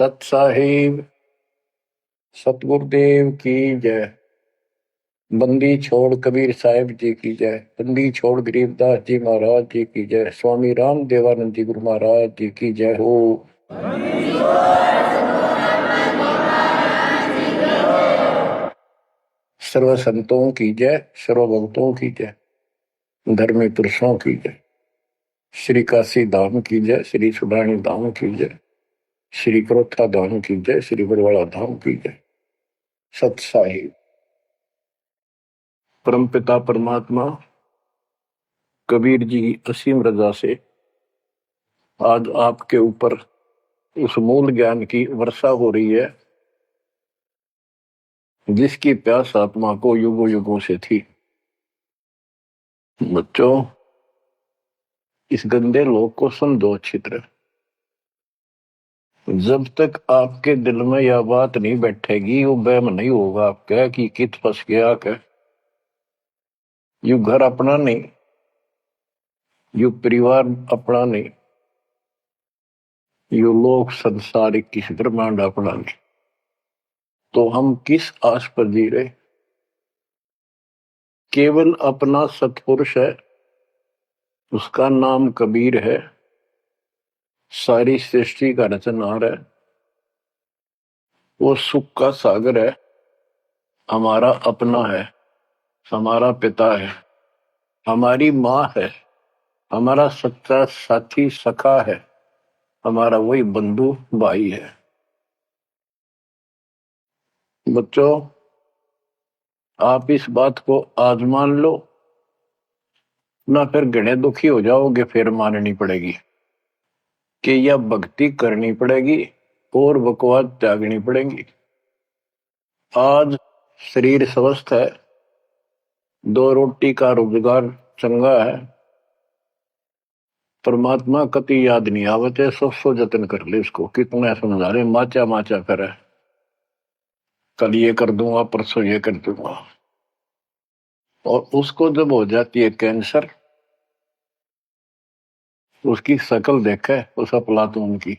सत साहिब सतगुरुदेव की जय। बंदी छोड़ कबीर साहिब जी की जय। बंदी छोड़ गरीबदास जी महाराज जी की जय। स्वामी राम देवानंद जी गुरु महाराज जी की जय हो। सर्व संतों की जय, सर्व भक्तों की जय, धर्मी पुरुषों की जय। श्री काशी धाम की जय, श्री सुडानी धाम की जय, श्री क्रोथा धाम की जय, श्री बरवाड़ा धाम की जय। सत साहिब परमपिता परमात्मा कबीर जी असीम रजा से आज आपके ऊपर उस मूल ज्ञान की वर्षा हो रही है जिसकी प्यास आत्मा को युगों युगों से थी। बच्चों, इस गंदे लोक को समझो अच्छी तरह। जब तक आपके दिल में यह बात नहीं बैठेगी, वो वहम नहीं होगा आपका कि कित फंस गया क्या। यू घर अपना नहीं, यू परिवार अपना नहीं, यू लोक संसारिक किस ब्रह्मांड अपना नहीं, तो हम किस आस पर जी रहे। केवल अपना सतपुरुष है, उसका नाम कबीर है, सारी सृष्टि का रचनहार है, वो सुख का सागर है, हमारा अपना है, हमारा पिता है, हमारी माँ है, हमारा सच्चा साथी सखा है, हमारा वही बंधु भाई है। बच्चों, आप इस बात को आज मान लो ना, फिर घने दुखी हो जाओगे, फिर माननी पड़ेगी कि यह भक्ति करनी पड़ेगी और बकवास त्यागनी पड़ेगी। आज शरीर स्वस्थ है, दो रोटी का रोजगार चंगा है, परमात्मा कति याद नहीं आवते, सो जतन कर ले इसको। कितना समझा रहे, माचा माचा करे, कल ये कर दूंगा, परसों ये कर दूंगा। और उसको जब हो जाती है कैंसर, उसकी शकल देखे उस अफलातून की,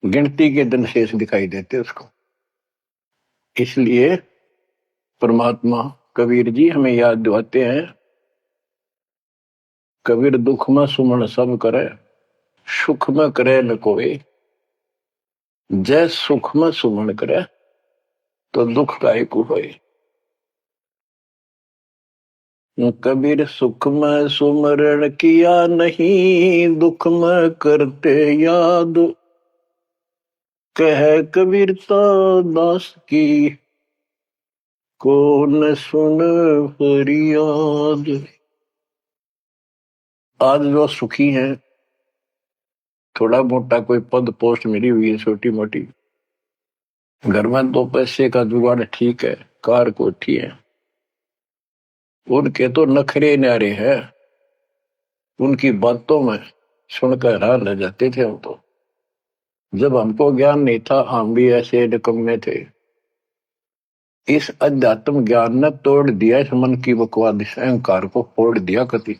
गिनती के दिन शेष दिखाई देते उसको। इसलिए परमात्मा कबीर जी हमें याद दिलाते हैं, कबीर दुख में सुमन सब करे, सुख में करे न कोई। जय सुख में सुमन करे तो दुख काहे को होए। कबीर सुख में सुमरण किया नहीं, दुख में करते याद। कह कबीरता दास की, कौन सुन फरियाद। आज जो सुखी हैं, थोड़ा मोटा कोई पद पोस्ट मिली हुई है छोटी मोटी, घर में दो पैसे का जुगाड़ ठीक है, कार कोठी है, उनके तो नखरे न्यारे हैं। उनकी बातों में सुनकर हैरान रह जाते थे हम तो। जब हमको ज्ञान नहीं था, हम भी ऐसे निकम्मे थे। इस अध्यात्म ज्ञान ने तोड़ दिया इस मन की बकवाद, इस अहंकार को फोड़ दिया कति।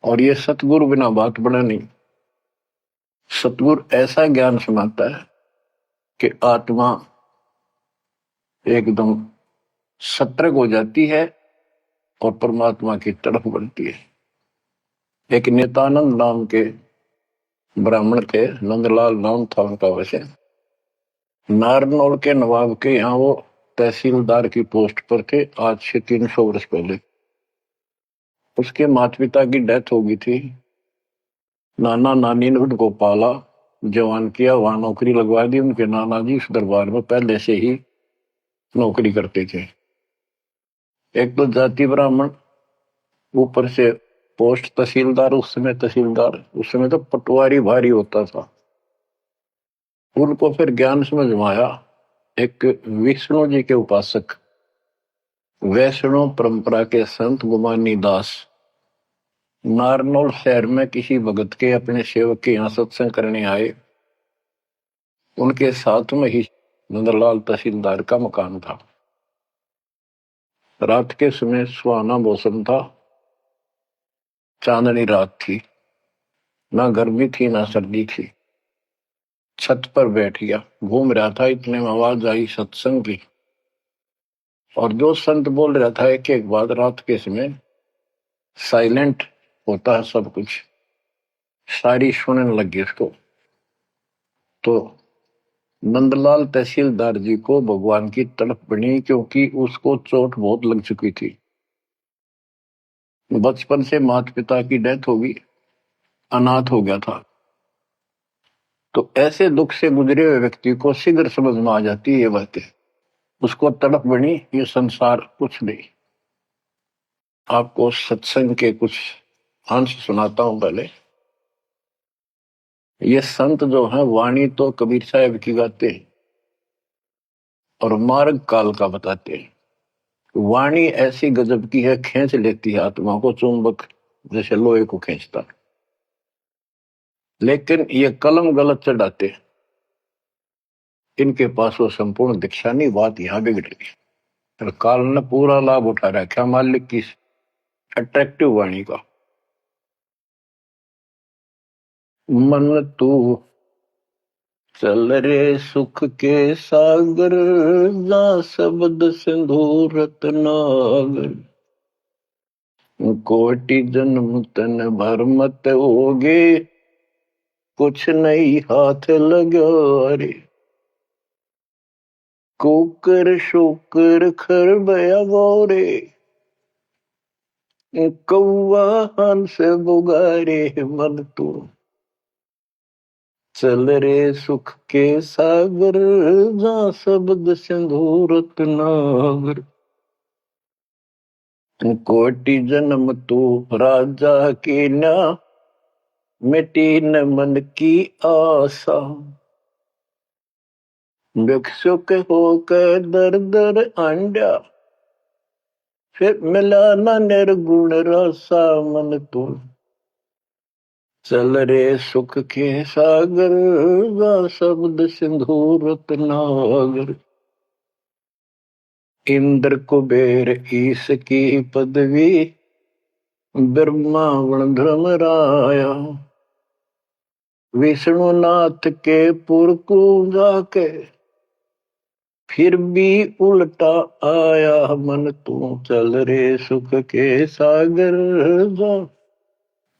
और ये सतगुरु बिना बात बना नहीं। सतगुरु ऐसा ज्ञान सुनाता है कि आत्मा एकदम सतर्क हो जाती है और परमात्मा की तरफ बढ़ती है। एक नित्यानंद नाम के ब्राह्मण थे, नंदलाल नाम था उनका। वैसे नारनौल के नवाब के यहाँ वो तहसीलदार की पोस्ट पर थे, आज से 300 वर्ष पहले। उसके माता पिता की डेथ हो गई थी। नाना नानी ने उनको पाला, जवान किया, वहां नौकरी लगवा दी। उनके नाना जी उस दरबार में पहले से ही नौकरी करते थे। एक तो जाति ब्राह्मण, ऊपर से पोस्ट तहसीलदार। उस समय तहसीलदार, उस समय तो पटवारी भारी होता था। उनको फिर ज्ञान समझ में आया। एक विष्णु जी के उपासक, वैष्णव परंपरा के संत गुमानी दास नारनौल शहर में किसी भगत के अपने सेवक के यहाँ सत्संग करने आए। उनके साथ में ही नंदलाल तहसीलदार का मकान था। रात के समय सुहाना मौसम था, चांदनी रात थी, ना गर्मी थी ना सर्दी थी। छत पर बैठ गया, घूम रहा था, इतने में आवाज आई सत्संग की। और जो संत बोल रहा था एक एक बात, रात के समय साइलेंट होता है सब कुछ, सारी सुनने लगी उसको। तो नंदलाल तहसीलदार जी को भगवान की तड़प बनी, क्योंकि उसको चोट बहुत लग चुकी थी। बचपन से माता पिता की डेथ हो गई, अनाथ हो गया था। तो ऐसे दुख से गुजरे हुए व्यक्ति को शीघ्र समझ में आ जाती है ये बातें। उसको तड़प बनी, ये संसार कुछ नहीं। आपको सत्संग के कुछ अंश सुनाता हूं पहले। ये संत जो है वाणी तो कबीर साहब की गाते हैं और मार्ग काल का बताते हैं। वाणी ऐसी गजब की है, खींच लेती है आत्मा को, चुंबक जैसे लोहे को खींचता। लेकिन ये कलम गलत चढ़ाते हैं, इनके पास वो संपूर्ण दीक्षा नहीं। बात यहां बिगड़ गई। और काल ने पूरा लाभ उठा रखा मालिक की अट्रैक्टिव वाणी का। मन तू चल रे सुख के सागर, जा शब्द सिंधु रत्नागर। कोटि जन्म तन भर मत होगे, कुछ नहीं हाथ लगा रे। कुकर शुकर खर बया बोरे, कौवा हंस बुगारे। मन तू चल रे सुख के सागर, जा शब्द सिंधु रत्नागर। कोटि जन्म तू राजा की ना, मिटी न मन की आशा। भिक्षुक होकर दर दर आंडा, फिर मिला न निर्गुण रसा। मन तू चल रे सुख के सागर, जा शब्द सिंधु रत्नागर। इंद्र कुबेर ईश की पदवी, ब्रह्मा वण धर्म राया। विष्णुनाथ के पुर को जाके, फिर भी उल्टा आया। मन तू चल रे सुख के सागर, जा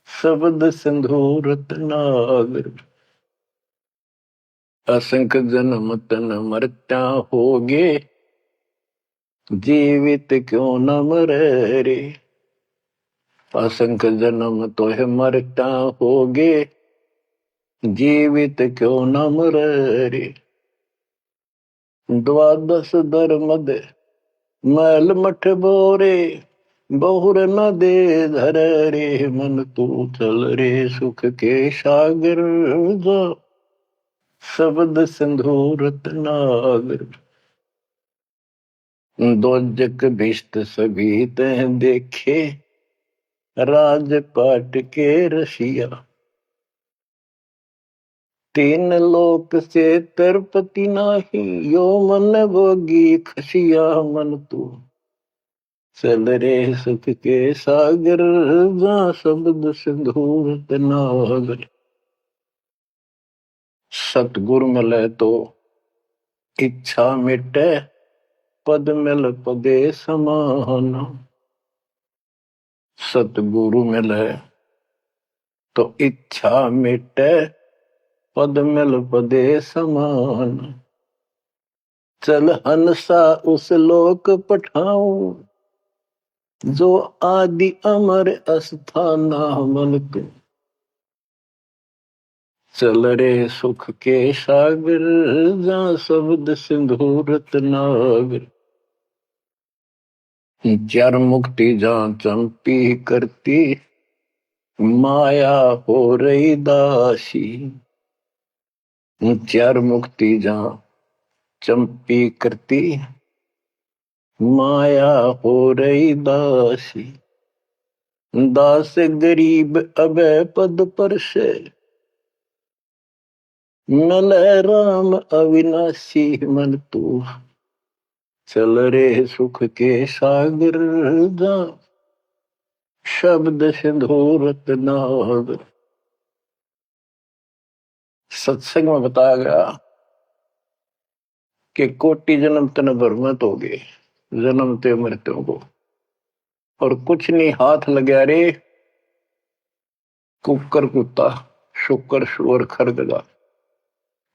शब्द सिंधु रत्नागर। असंख जन्म तन मरत्या होगे, जीवित क्यों न मरे रे। असंख जन्म तो है मरता होगे, जीवित क्यों न मरे रे। द्वादश धर्मद मैल मठ बोरे, बहुर न दे धर रे। मन तू चल रे सुख के सागर, जा शब्द सिंधु रत्नागर। दोजक भिष्ट सभी तह देखे, राजपाट के रसिया। तीन लोक से तरपति नाही, यो मन भोगी खसिया। मन तू चल रे सुख के सागर, जा शब्द सिंधु रत्नागर। सतगुरु मिले तो इच्छा मिटे, पद मिल पदे समान। सतगुरु मिले तो इच्छा मिटे, पद मिल पदे समान। चल हंसा उस लोक पठाऊं, जो आदि अमर अस्थाना। मन तू चल रे सुख के सागर, जा शब्द सिंधु रत्नागर। चार मुक्ति जा चंपी करती, माया हो रही दासी। चार मुक्ति जा चंपी करती, माया हो रही दासी। दास गरीब अभय पद पर से, मिल राम अविनाशी। मन तू चल रे सुख के सागर, जा शब्द सिंधु रत्नागर। सत्संग में बताया गया कि कोटि जन्म तन भ्रमित हो गए जन्मते मृत्यु को, और कुछ नहीं हाथ लगा रे कुकर कुत्ता शुक्र सुअर खरगदा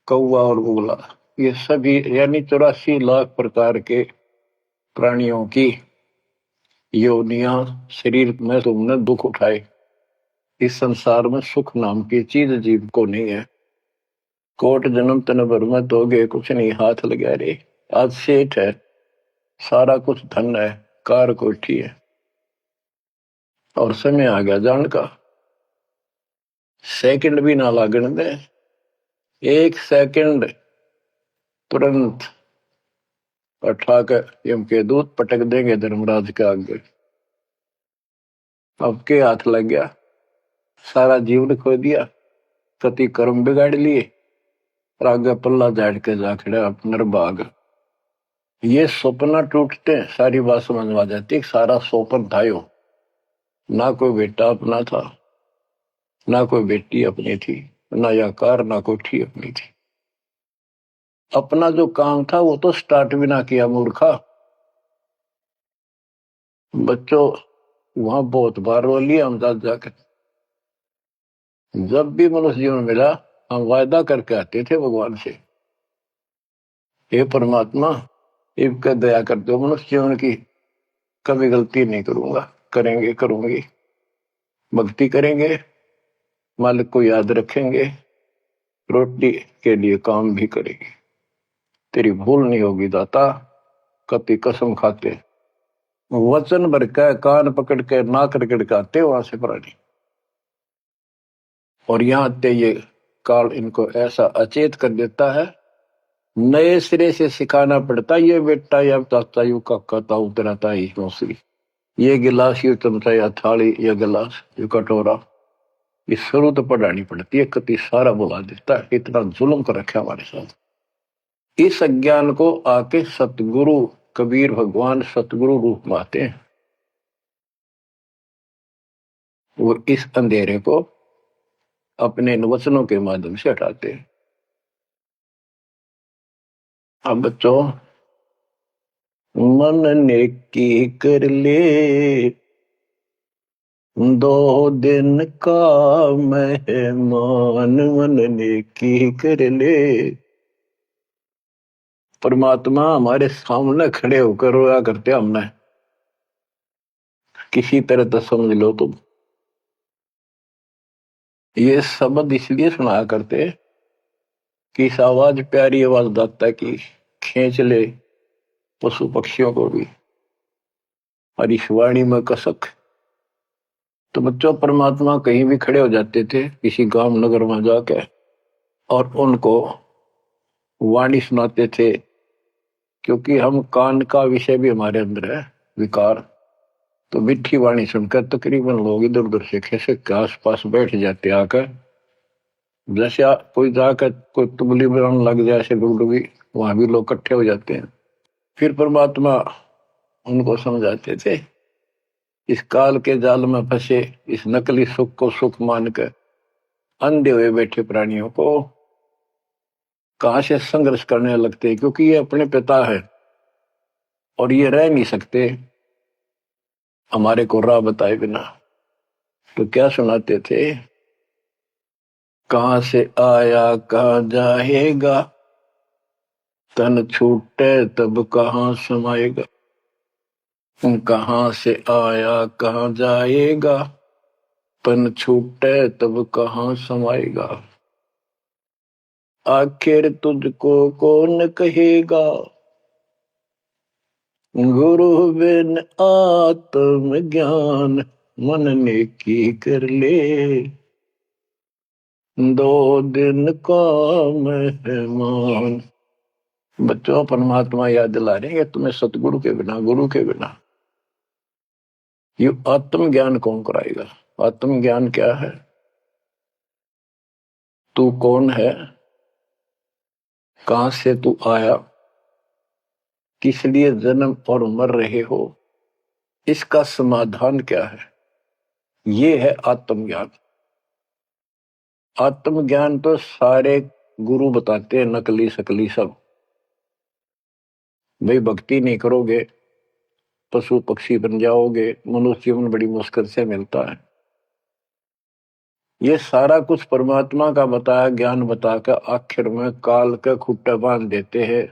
कौवा और बुगला, ये सभी यानी 84 लाख प्रकार के प्राणियों की योनियां शरीर में तुमने दुख उठाए। इस संसार में सुख नाम की चीज जीव को नहीं है। कोट जन्म तन भ्रमित हो गए कुछ नहीं हाथ लगा रे। आज सेठ है, सारा कुछ धन है, कार कोठी है, और समय आ गया जान का, सेकंड भी ना लागण दे, एक सेकंड तुरंत उठाकर यम के दूत पटक देंगे धर्मराज के आगे। अब के हाथ लग गया, सारा जीवन खो दिया, कति कर्म बिगाड़ लिए, और आगे पल्ला झाड़ के जा खड़ा नरभाग। ये सपना टूटते सारी बात समझ में आ जाती, सारा सोपन थायो, ना कोई बेटा अपना था, ना कोई बेटी अपनी थी, ना या कार ना कोठी अपनी थी। अपना जो काम था वो तो स्टार्ट भी ना किया मूर्खा। बच्चों वहां बहुत बार रो लिया हम जाकर, जब भी मनुष्य जीवन मिला हम वायदा करके आते थे भगवान से, हे परमात्मा इब दया कर दो, मनुष्य जीवन की कभी गलती नहीं करूंगा, करेंगे करूंगी, भक्ति करेंगे, मालिक को याद रखेंगे, रोटी के लिए काम भी करेंगे, तेरी भूल नहीं होगी दाता, कति कसम खाते। वचन भर के कान पकड़ के नाक रगड़ के आते वहां से प्राणी, और यहां आते ये काल इनको ऐसा अचेत कर देता है, नए सिरे से सिखाना पड़ता, ये बेटा या ताता यू काका ताऊ तेरा ताई मौसरी, ये गिलास यू चमचा या थाली या गिलास यू कटोरा, ये शुरू तो पढ़ानी पड़ती है, कति सारा बुला देता है, इतना जुल्म कर रखा हमारे साथ। इस अज्ञान को आके सतगुरु कबीर भगवान सतगुरु रूप में आते हैं, वो इस अंधेरे को अपने वचनों के माध्यम से हटाते हैं। अब बच्चों मन ने की कर ले 2 दिन का मेहमान, मन ने की कर ले। परमात्मा हमारे सामने खड़े होकर रोया करते हमने, किसी तरह तो समझ लो तुम। ये शब्द इसलिए सुनाया करते कि इस आवाज प्यारी आवाज दाता की खींच ले पशु पक्षियों को भी, और इस वाणी में कसक। तो बच्चों परमात्मा कहीं भी खड़े हो जाते थे किसी गांव नगर में जाके, और उनको वाणी सुनाते थे, क्योंकि हम कान का विषय भी हमारे अंदर है विकार। तो मीठी वाणी सुनकर तकरीबन लोग इधर उधर से खिसक के आस पास बैठ जाते आकर, जैसे कोई जाकर कोई तुगली बनाने लग जाए ऐसे डुगडुगी, वहां भी लोग इकट्ठे हो जाते हैं। फिर परमात्मा उनको समझाते थे, इस काल के जाल में फंसे इस नकली सुख को सुख मानकर अंधे हुए बैठे प्राणियों को कहां से संघर्ष करने लगते हैं, क्योंकि ये अपने पिता है और ये रह नहीं सकते हमारे को राह बताए बिना। तो क्या सुनाते थे, कहां से आया कहां जाएगा, तन छूटे तब कहां समाएगा। कहां से आया कहां जाएगा, तन छूटे तब कहां समाएगा। आखिर तुझको कौन कहेगा, गुरु बिन आत्म ज्ञान, मन ने की कर ले 2 दिन का मेहमान। बच्चों परमात्मा याद दिला रहे हैं तुम्हें सतगुरु के बिना गुरु के बिना ये आत्म ज्ञान कौन कराएगा। आत्म ज्ञान क्या है, तू कौन है, कहां से तू आया, किस लिए जन्म और मर रहे हो, इसका समाधान क्या है, ये है आत्मज्ञान। आत्मज्ञान तो सारे गुरु बताते हैं, नकली सकली सब। भाई भक्ति नहीं करोगे पशु पक्षी बन जाओगे, मनुष्य जीवन बड़ी मुश्किल से मिलता है। ये सारा कुछ परमात्मा का बताया ज्ञान बताकर आखिर में काल के खुट्टे बांध देते हैं।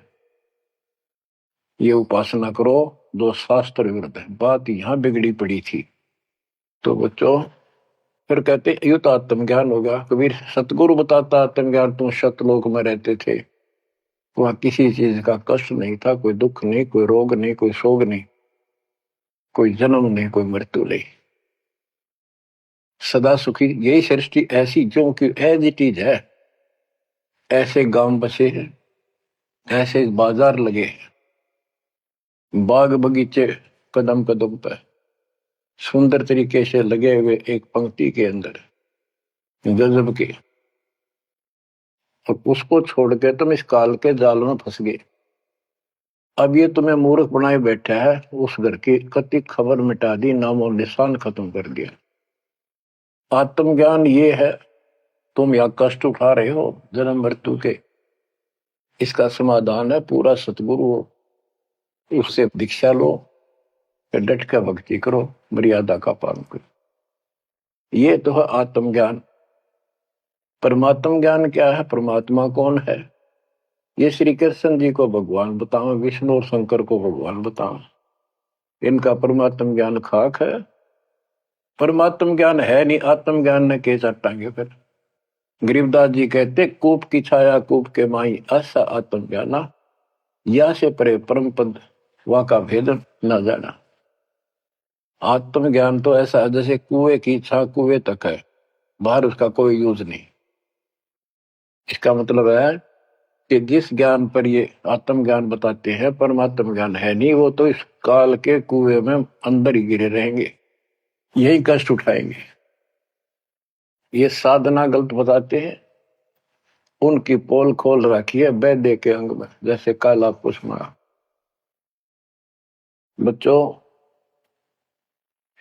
ये उपासना करो जो शास्त्र विरुद्ध है। बात यहां बिगड़ी पड़ी थी। तो बच्चों फिर कहते ये तो आत्मज्ञान होगा। कबीर सतगुरु बताता आत्मज्ञान, तुम सतलोक में रहते थे, वहां किसी चीज का कष्ट नहीं था, कोई दुख नहीं, कोई रोग नहीं, कोई शोक नहीं, कोई जन्म नहीं, कोई मृत्यु नहीं, सदा सुखी। यही सृष्टि ऐसी जो कि एज इट इज है। ऐसे गांव बसे हैं, ऐसे बाजार लगे हैं, बाग बगीचे कदम कदम पर सुंदर तरीके से लगे हुए एक पंक्ति के अंदर गजब के। और उसको छोड़ के तुम इस काल के जाल में फंस गए। अब ये तुम्हें मूर्ख बनाए बैठा है, उस घर की कति खबर मिटा दी, नामो निशान खत्म कर दिया। आत्मज्ञान ये है, तुम या कष्ट उठा रहे हो जन्म मृत्यु के, इसका समाधान है पूरा सतगुरु हो, उससे दीक्षा लो, फिर डट कर भक्ति करो, मर्यादा का पालन करो। ये तो है आत्मज्ञान। परमात्म ज्ञान क्या है, परमात्मा कौन है, ये श्री कृष्ण जी को भगवान बताओ, विष्णु और शंकर को भगवान बताओ। इनका परमात्म ज्ञान खाक है। परमात्म ज्ञान है नहीं, आत्म ज्ञान ने के चाटांगे। फिर गरीबदास जी कहते कूप की छाया कूप के माई, ऐसा आत्म ज्ञाना, या से परे परम पद वा का भेद न जाना। आत्म ज्ञान तो ऐसा है जैसे कुएं की छा कुएं तक है, बाहर उसका कोई यूज नहीं। इसका मतलब है कि जिस ज्ञान पर ये आत्म ज्ञान बताते हैं परमात्म ज्ञान है नहीं, वो तो इस काल के कुएं में अंदर ही गिरे रहेंगे, यही कष्ट उठाएंगे। ये साधना गलत बताते हैं, उनकी पोल खोल रखी है वैद्य के अंग में, जैसे काला पुष्मा। बच्चों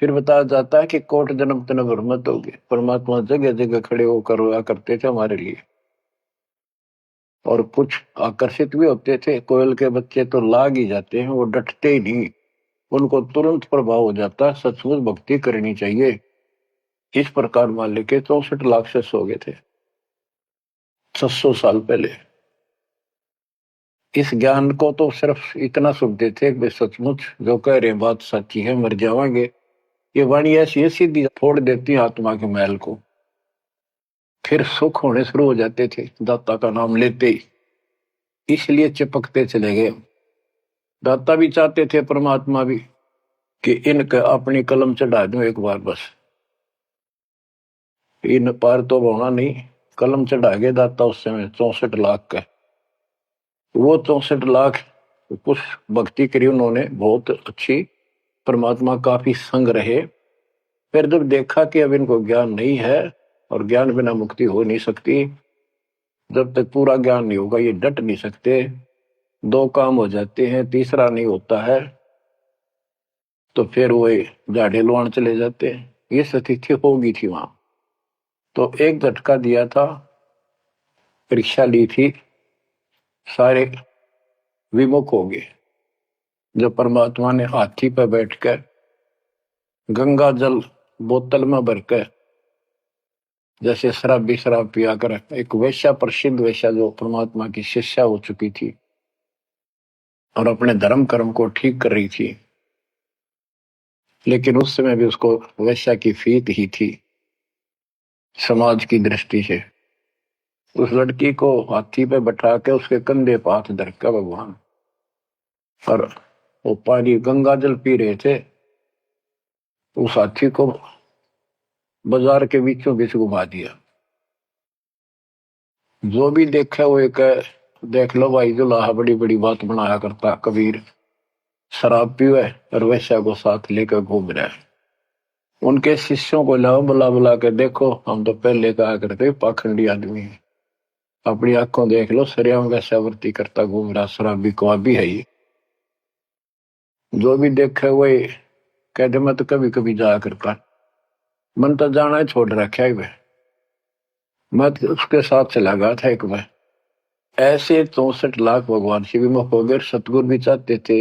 फिर बताया जाता है कि कोट जन्म तन मत होगी। परमात्मा जगह जगह खड़े होकर रोया करते थे हमारे लिए, और कुछ आकर्षित भी होते थे। कोयल के बच्चे तो लाग ही जाते हैं, वो डटते ही नहीं, उनको तुरंत प्रभाव हो जाता है, सचमुच भक्ति करनी चाहिए। इस प्रकार मान लेके 64 लाख से सो गए थे 600 साल पहले। इस ज्ञान को तो सिर्फ इतना सुनते थे कि सचमुच जो कह रहे बात सच्ची है, मर जावांगे। ये वाणी ऐसी है सीधी फोड़ देती है आत्मा के मैल को, फिर सुख होने शुरू हो जाते थे दाता का नाम लेते ही। इसलिए चिपकते चले गए। दाता भी चाहते थे, परमात्मा भी, कि इनके अपनी कलम चढ़ा दूं एक बार बस, इन पार तो होना नहीं। कलम चढ़ा गए दाता उस समय 64 लाख का। वो 64 लाख कुछ भक्ति करी उन्होंने, बहुत अच्छी, परमात्मा काफी संग रहे। फिर जब देखा कि अब इनको ज्ञान नहीं है और ज्ञान बिना मुक्ति हो नहीं सकती, जब तक पूरा ज्ञान नहीं होगा ये डट नहीं सकते, दो काम हो जाते हैं, तीसरा नहीं होता है, तो फिर वो झाड़े लुआन चले जाते हैं। ये स्थिति होगी थी वहां। तो एक झटका दिया था, परीक्षा ली थी, सारे विमुख हो गए। जब परमात्मा ने हाथी पर बैठकर गंगा जल बोतल में भरकर, जैसे शराबी शराब पिया कर, एक वैश्या, प्रसिद्ध वैश्या जो परमात्मा की शिष्या हो चुकी थी और अपने धर्म कर्म को ठीक कर रही थी, लेकिन उस समय भी उसको वैश्या की फीत ही थी समाज की दृष्टि से। उस लड़की को हाथी पे बैठा के उसके कंधे पर हाथ धर के भगवान, और वो पानी गंगा जल पी रहे थे, उस हाथी को बाजार के बीचों बीच घुमा दिया। जो भी देखा वो एक, देख लो भाई जुलाहा बड़ी बड़ी बात बनाया करता, कबीर शराब पीवे और वैश्या को साथ लेकर घूम रहा है। उनके शिष्यों को लाओ, बुला बुला के देखो, हम तो पहले कहा करते पाखंडी आदमी है, अपनी आंखों देख लो, सरियाम वैश्यावृत्ति करता घूम रहा, शराबी को भी है ये। जो भी देखे वही कहते मैं तो कभी कभी जाया करता, मन तो जाना ही छोड़ रखा है। मैं तो उसके साथ चला गया था एक बार। ऐसे 64 लाख भगवान से विमुख हो गए। सतगुरु भी चाहते थे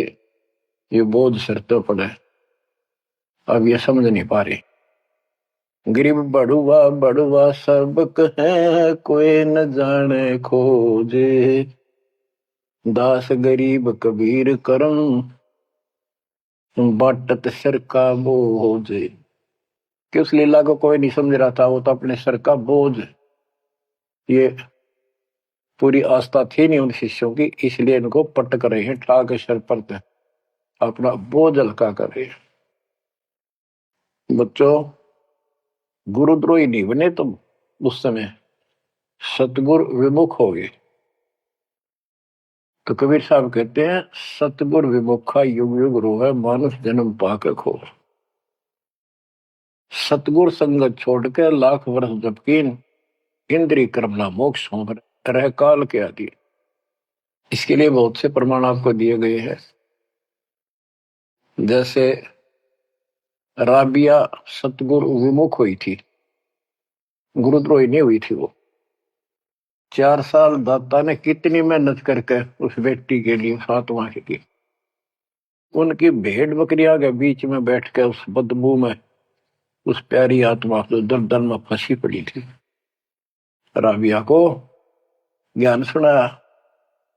ये बोझ सिर तो पड़े, अब ये समझ नहीं पा रहे। गरीब बड़ुआ बड़ुआ सबक है, कोई न जाने खोजे, दास गरीब कबीर करम, बाटत सिर का बोझ। कि उस लीला को कोई नहीं समझ रहा था, वो तो अपने सर का बोझ, ये पूरी आस्था थी नहीं उन शिष्यों की, इसलिए इनको पट कर रहे हैं, ठा के सर पर अपना बोझ हल्का कर रहे हैं। बच्चों, गुरुद्रोही नहीं बने तुम उस समय, सतगुरु विमुख हो गए। तो कबीर साहब कहते हैं, सतगुरु विमुखा युग युग रोवे, मानुष जन्म पाके खो। सतगुरु संगत छोड़ के लाख वर्ष जबकीन, इंद्री कर्मला मोक्ष हो रह काल के आदि। इसके लिए बहुत से प्रमाण आपको दिए गए हैं। जैसे राबिया सतगुरु विमुख हुई थी, गुरुद्रोही नहीं हुई थी वो। 4 साल दाता ने कितनी मेहनत करके उस बेटी के लिए सातवां की। उनकी भेड़ बकरियां के बीच में बैठ के उस बदबू में उस प्यारी आत्मा तो दर्दन में फंसी पड़ी थी। राबिया को ज्ञान सुनाया,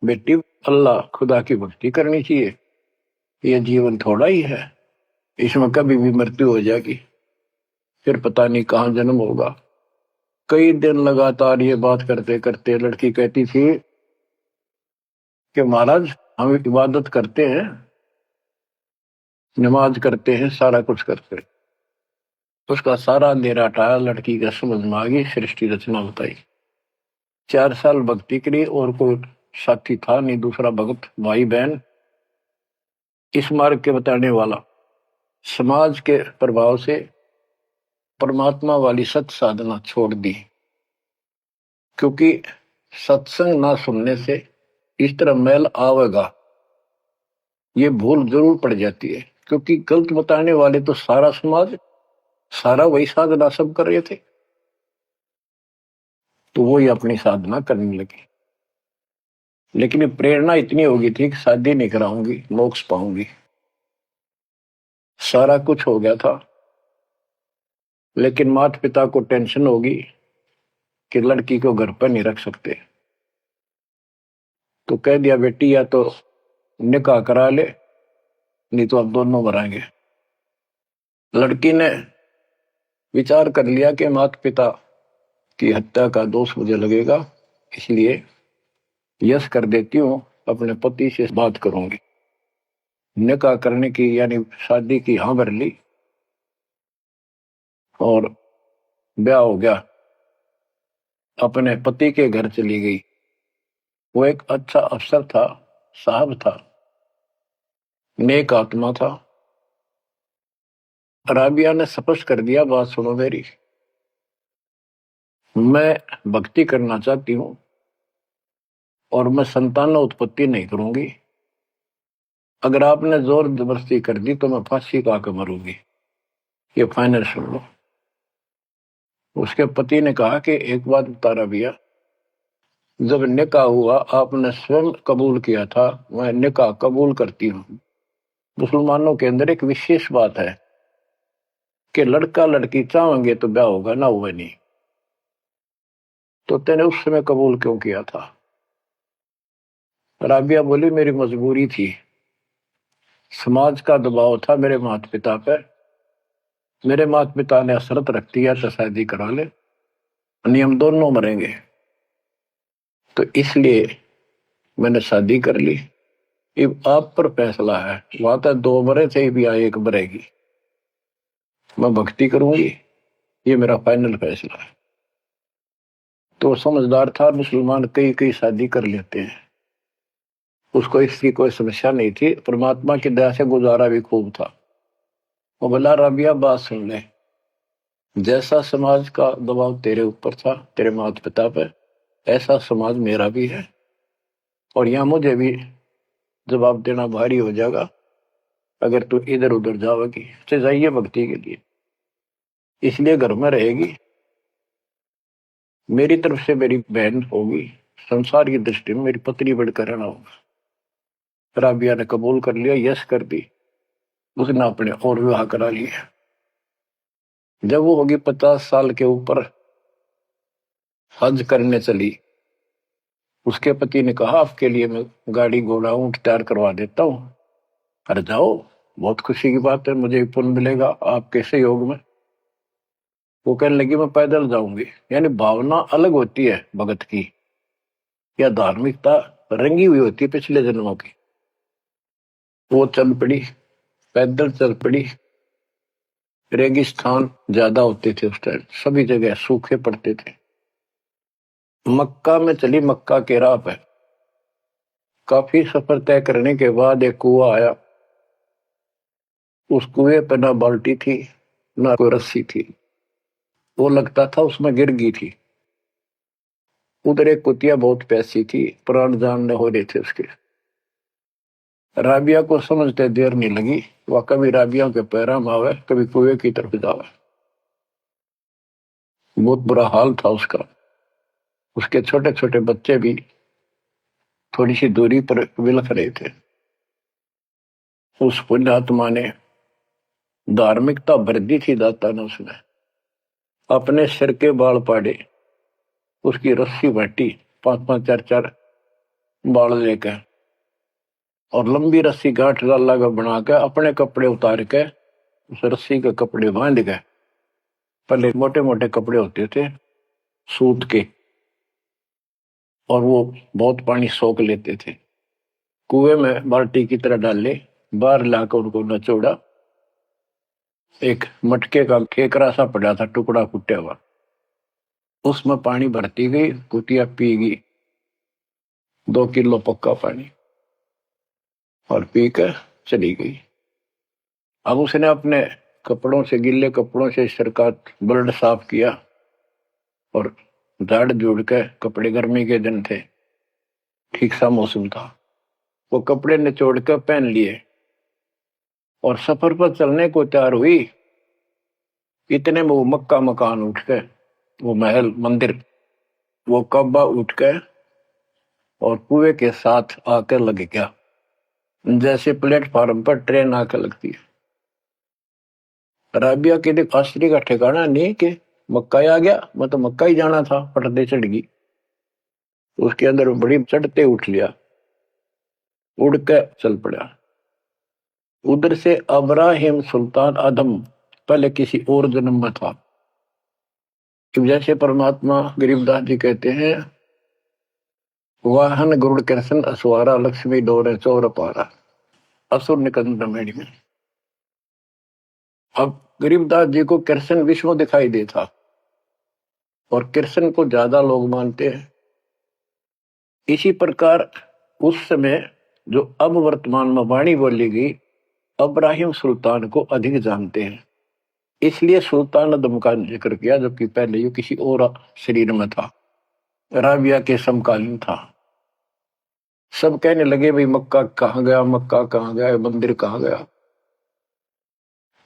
बेटी अल्लाह खुदा की भक्ति करनी चाहिए, ये जीवन थोड़ा ही है, इसमें कभी भी मृत्यु हो जाएगी, फिर पता नहीं कहां जन्म होगा। कई दिन लगातार ये बात करते करते लड़की कहती थी कि महाराज हम इबादत करते हैं, नमाज करते हैं, सारा कुछ करते हैं। उसका सारा अंधेरा हटाया, लड़की का समझ में आ गई, सृष्टि रचना बताई। 4 साल भक्ति करी और कोई साथी था नहीं, दूसरा भक्त भाई बहन इस मार्ग के बताने वाला। समाज के प्रभाव से परमात्मा वाली सत साधना छोड़ दी, क्योंकि सत्संग ना सुनने से इस तरह मैल आवेगा, ये भूल जरूर पड़ जाती है। क्योंकि गलत बताने वाले तो सारा समाज, सारा वही साधना सब कर रहे थे, तो वो ही अपनी साधना करने लगे। लेकिन ये प्रेरणा इतनी होगी थी कि शादी नहीं कराऊंगी, मोक्ष पाऊंगी, सारा कुछ हो गया था। लेकिन माता पिता को टेंशन होगी कि लड़की को घर पर नहीं रख सकते, तो कह दिया बेटी या तो निकाह करा ले, नहीं तो अब दोनों मराएंगे। लड़की ने विचार कर लिया कि माता पिता की हत्या का दोष मुझे लगेगा, इसलिए यस कर देती हूँ, अपने पति से बात करूंगी। निकाह करने की यानी शादी की हाँ भर ली और ब्याह हो गया। अपने पति के घर चली गई। वो एक अच्छा अफसर था, साहब था, नेक आत्मा था। राबिया ने स्पष्ट कर दिया, बात सुनो मेरी, मैं भक्ति करना चाहती हूं और मैं संतान उत्पत्ति नहीं करूंगी। अगर आपने जोर जबरदस्ती कर दी तो मैं फांसी का आकर मरूंगी, ये फाइनल सुन लो। उसके पति ने कहा कि एक बात बता राबिया, जब निकाह हुआ आपने स्वयं कबूल किया था, मैं निकाह कबूल करती हूँ। मुसलमानों के अंदर एक विशेष बात है कि लड़का लड़की चाहेंगे तो ब्याह होगा, ना हुआ नहीं। तो तेने उस समय कबूल क्यों किया था? राबिया बोली, मेरी मजबूरी थी, समाज का दबाव था मेरे माता पिता पर। मेरे माता पिता ने शर्त रख दिया तो शादी करा ले, नियम दोनों मरेंगे, तो इसलिए मैंने शादी कर ली। अब आप पर फैसला है, वहां तक 2 मरे थे भी, आ 1 मरेगी, मैं भक्ति करूंगी, ये मेरा फाइनल फैसला है। तो समझदार था, मुसलमान कई कई शादी कर लेते हैं, उसको इसकी कोई समस्या नहीं थी, परमात्मा की दया से गुजारा भी खूब था। वो बोला, राबिया बात सुन ले, जैसा समाज का दबाव तेरे ऊपर था, तेरे माता पिता पे, ऐसा समाज मेरा भी है, और यहां मुझे भी जवाब देना भारी हो जाएगा अगर तू इधर उधर जाओगी। तो जाइए भक्ति के लिए, इसलिए घर में रहेगी, मेरी तरफ से मेरी बहन होगी, संसार की दृष्टि में मेरी पत्नी बढ़कर रहना होगा। राबिया ने कबूल कर लिया, यस कर दी। उसने अपने और विवाह करा लिया। जब वो होगी 50 साल के ऊपर, हज करने चली। उसके पति ने कहा, आपके लिए मैं गाड़ी घोड़ा ऊंट तैयार करवा देता हूँ, अरे जाओ, बहुत खुशी की बात है, मुझे भी पुण्य मिलेगा आपके सहयोग में। वो कहने लगी, मैं पैदल जाऊंगी। यानी भावना अलग होती है भगत की, या धार्मिकता रंगी हुई होती है पिछले जन्मों की। वो चल पड़ी, पैदल चल पड़ी। रेगिस्तान ज्यादा होते थे उस टाइम, सभी जगह सूखे पड़ते थे। मक्का में चली, मक्का के राह पे काफी सफर तय करने के बाद एक कुआं आया। उस कुएं पे ना बाल्टी थी, ना कोई रस्सी थी। वो लगता था उसमें गिर गई थी। उधर एक कुतिया बहुत प्यासी थी, प्राण जानने हो रहे थे उसके। राबिया को समझते देर नहीं लगी। वह कभी राबिया के पैरा में आवे, कभी कुएं की तरफ जावे। बहुत बुरा हाल था उसका। उसके छोटे छोटे बच्चे भी थोड़ी सी दूरी पर विलख रहे थे। उस पुण्यात्मा ने धार्मिकता भर दी थी दाता ने। उसने अपने सिर के बाल पाड़े, उसकी रस्सी बांटी, 5-5 4-4 बाल लेकर, और लंबी रस्सी गांठ डाला का बना के अपने कपड़े उतार के उस रस्सी के कपड़े बांध गए। पहले मोटे मोटे कपड़े होते थे सूत के, और वो बहुत पानी सोख लेते थे। कुएं में बाल्टी की तरह डाले, बाहर लाकर उनको नचोड़ा। एक मटके का केकरा सा पड़ा था, टुकड़ा फुटा हुआ, उसमें पानी भरती गई। कुतिया पी गई 2 किलो पक्का पानी, और पी कर चली गई। अब उसने अपने कपड़ों से, गिल्ले कपड़ों से सिर का ब्लड साफ किया, और झाड़ जोड़ के, कपड़े गर्मी के दिन थे, ठीक सा मौसम था, वो कपड़े निचोड़ कर पहन लिए और सफर पर चलने को तैयार हुई। इतने में वो मक्का मकान उठ के, वो महल मंदिर, वो कब्बा उठ के और कुएं के साथ आकर लग गया, जैसे प्लेटफार्म पर ट्रेन आकर लगती है। राबिया के देख आश्चर्य का ठिकाना नहीं कि मक्का ही आ गया, मैं तो मक्का ही जाना था, पटदे चढ़ गई। उसके अंदर बड़ी चढ़ते उठ लिया, उड़ के चल पड़ा। उधर से अब्राहिम सुल्तान आदम पहले किसी और जन्म में था। जैसे परमात्मा गरीबदास जी कहते हैं, वाहन गुरुड़ कृष्ण असवारा, लक्ष्मी डोरे चौर पारा, असुर निकंद मेड़ी में। अब गरीबदास जी को कृष्ण विष्णु दिखाई देता, और कृष्ण को ज्यादा लोग मानते हैं। इसी प्रकार उस समय जो अब वर्तमान में वाणी बोली गई, अब्राहिम सुल्तान को अधिक जानते हैं, इसलिए सुल्तान आदम का जिक्र किया, जबकि पहले ये किसी और शरीर में था, राबिया के समकालीन था। सब कहने लगे, भाई मक्का कहाँ गया, मक्का कहाँ गया, मंदिर कहाँ गया।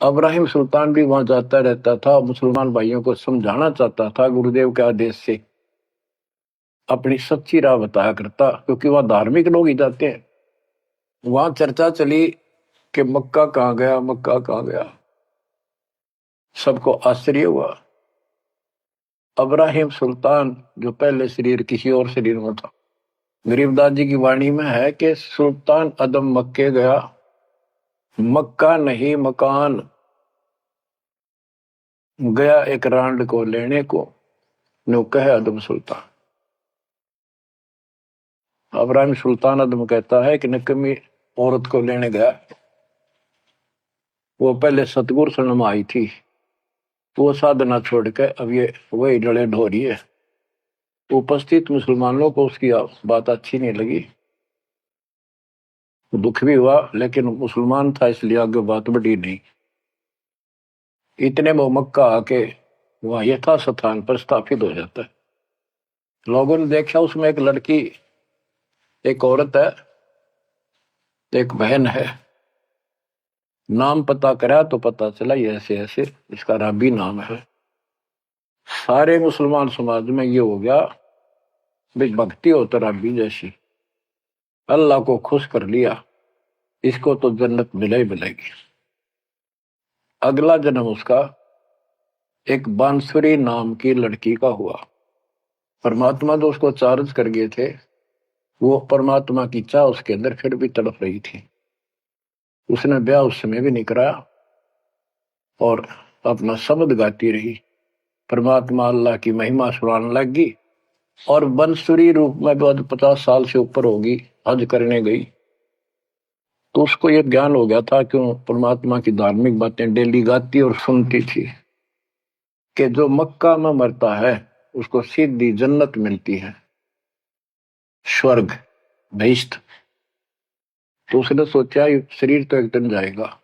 अब्राहिम सुल्तान भी वहां जाता रहता था, मुसलमान भाइयों को समझाना चाहता था, गुरुदेव के आदेश से अपनी सच्ची राह बताया करता, क्योंकि वहां धार्मिक लोग ही जाते हैं। वहां चर्चा चली कि मक्का कहाँ गया, मक्का कहाँ गया। सबको आश्चर्य हुआ। अब्राहिम सुल्तान जो पहले शरीर किसी और शरीर में था, गरीबदास जी की वाणी में है कि सुल्तान अदम मक्के गया, मक्का नहीं मकान गया, एक रांड को लेने को, नो कहे अदम सुल्तान। अब्राहिम सुल्तान अदम कहता है कि नकमी औरत को लेने गया, वो पहले सतगुरु शरण में आई थी, वो साधना छोड़ के अब ये वही डले ढोरी है। उपस्थित मुसलमानों को उसकी बात अच्छी नहीं लगी, दुख भी हुआ, लेकिन मुसलमान था इसलिए आगे बात बढ़ी नहीं। इतने में मक्का आके वहां यथा स्थान पर स्थापित हो जाता है। लोगों ने देखा उसमें एक लड़की, एक औरत है, एक बहन है। नाम पता करा तो पता चला ये ऐसे ऐसे इसका राबी नाम है। सारे मुसलमान समाज में ये हो गया भाई भक्ति हो तो रबी जैसी, अल्लाह को खुश कर लिया, इसको तो जन्नत मिले ही मिलेगी। अगला जन्म उसका एक बांसुरी नाम की लड़की का हुआ। परमात्मा जो उसको चार्ज कर गए थे, वो परमात्मा की चाह उसके अंदर फिर भी तड़प रही थी। उसने ब्याह उस समय भी नहीं कराया और अपना शब्द गाती रही, परमात्मा अल्लाह की महिमा सुनाने लगी। और बंसुरी रूप में बाद 50 साल से ऊपर होगी, हज करने गई। तो उसको यह ज्ञान हो गया था क्यों परमात्मा की धार्मिक बातें डेली गाती और सुनती थी कि जो मक्का में मरता है उसको सीधी जन्नत मिलती है, स्वर्ग, बहिश्त। तो उसने सोचा ये शरीर तो एक दिन जाएगा,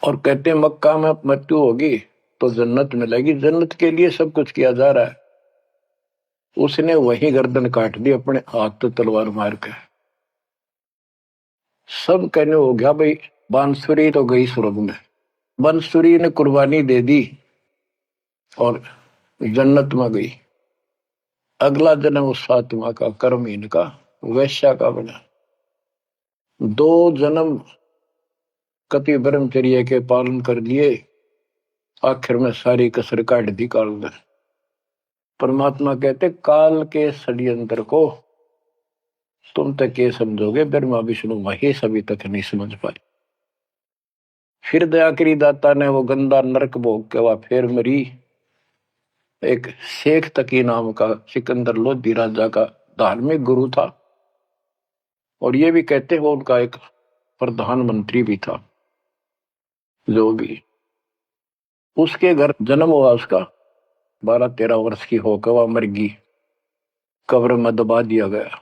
और कहते हैं मक्का में मृत्यु होगी तो जन्नत मिलेगी, जन्नत के लिए सब कुछ किया जा रहा है। उसने वही गर्दन काट दी अपने हाथ तो तलवार मार के। सब कहने हो गया भाई बांसुरी तो गई स्वर्ग में, बांसुरी ने कुर्बानी दे दी और जन्नत में गई। अगला जन्म उस फातिमा का कर्महीन का वैश्या का बना। 2 जन्म कति ब्रह्मचर्य के पालन कर लिए, आखिर में सारी कसर काट दी काल ने। परमात्मा कहते काल के षड्यंत्र को तुम तक ये समझोगे, ब्रह्मा विष्णु महेश अभी तक नहीं समझ पाए। फिर दया करी दाता ने वो गंदा नरक भोग के वह फिर मरी। एक शेख तकी नाम का सिकंदर लोधी राजा का धार्मिक गुरु था, और ये भी कहते हो उनका एक प्रधानमंत्री भी था। जो भी उसके घर जन्म हुआ, उसका 12-13 वर्ष की होकर वह मर गई, कब्र में दबा दिया गया।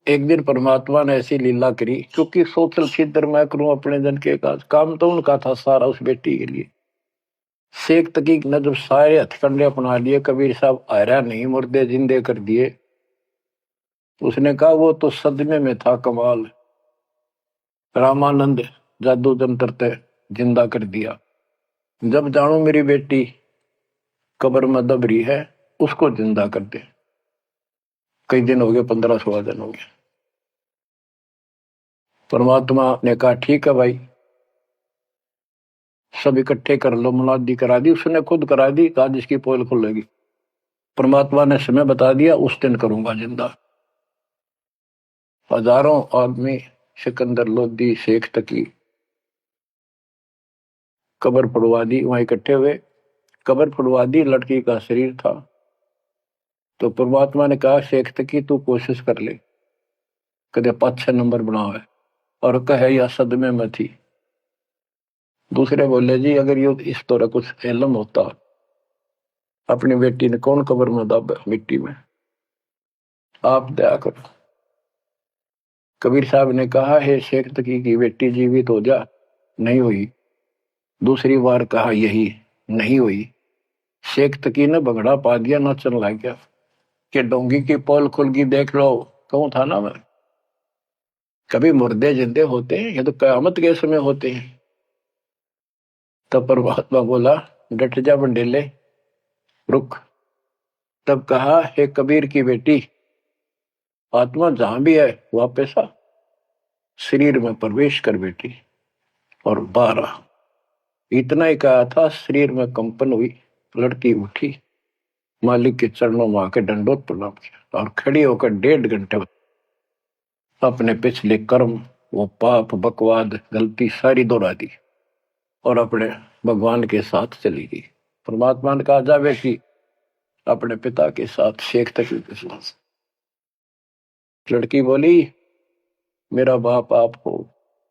एक दिन परमात्मा ने ऐसी लीला करी, क्योंकि सोचल छिद्र मैं करूं अपने जन के काम तो उनका था सारा उस बेटी के लिए। शेख तकीक ने जब सारे हथकंडे अपना लिए, कबीर साहब आयरा नहीं, मुर्दे जिंदे कर दिए। उसने कहा वो तो सदमे में था कमाल, रामानंद जादू जंतर ते जिंदा कर दिया। जब जानो मेरी बेटी कब्र में दब रही है, उसको जिंदा कर दे। कई दिन हो गए, 15-16 दिन हो गए। परमात्मा ने कहा ठीक है भाई, सब इकट्ठे कर लो, मुनादी करा दी, उसने खुद करा दी, आज इसकी पोल खुलेगी। परमात्मा ने समय बता दिया, उस दिन करूंगा जिंदा। हजारों आदमी सिकंदर लोधी शेख तकी कब्र फुड़वा दी, वहां इकट्ठे हुए, कब्र फुड़वा दी, लड़की का शरीर था। तो परमात्मा ने कहा शेख तकी तू कोशिश कर ले, कदे 5-6 नंबर बनावे, और कहे या सदमे में थी। दूसरे बोले जी अगर ये इस तरह कुछ इल्म होता, अपनी बेटी ने कौन कब्र में दब मिट्टी में, आप दया करो। कबीर साहब ने कहा हे शेख तकी की बेटी जीवित हो जा, नहीं हुई। दूसरी बार कहा यही, नहीं हुई। शेख तकी ने भगड़ा पा दिया, नाचन लग गया कि डोंगी की पोल खुल गई, देख लो। कहूं था ना मैं, कभी मुर्दे जिंदे होते हैं, ये तो कयामत के समय होते हैं। तब परमात्मा बोला डट जा बंडेले, रुक। तब कहा हे कबीर की बेटी, आत्मा जहां भी है वापस आ, शरीर में प्रवेश कर बेटी, और बाहर आ। इतना ही कहा था, शरीर में कंपन हुई, लड़की उठी, मालिक के चरणों में आकर दंडोत प्रणाम किया, और खड़ी होकर 1.5 घंटे अपने पिछले कर्म, वो पाप बकवाद गलती सारी दोहरा दी, और अपने भगवान के साथ चली गई। परमात्मा ने कहा जा बेटी अपने पिता के साथ, शेख तकी के साथ। लड़की बोली मेरा बाप आप हो।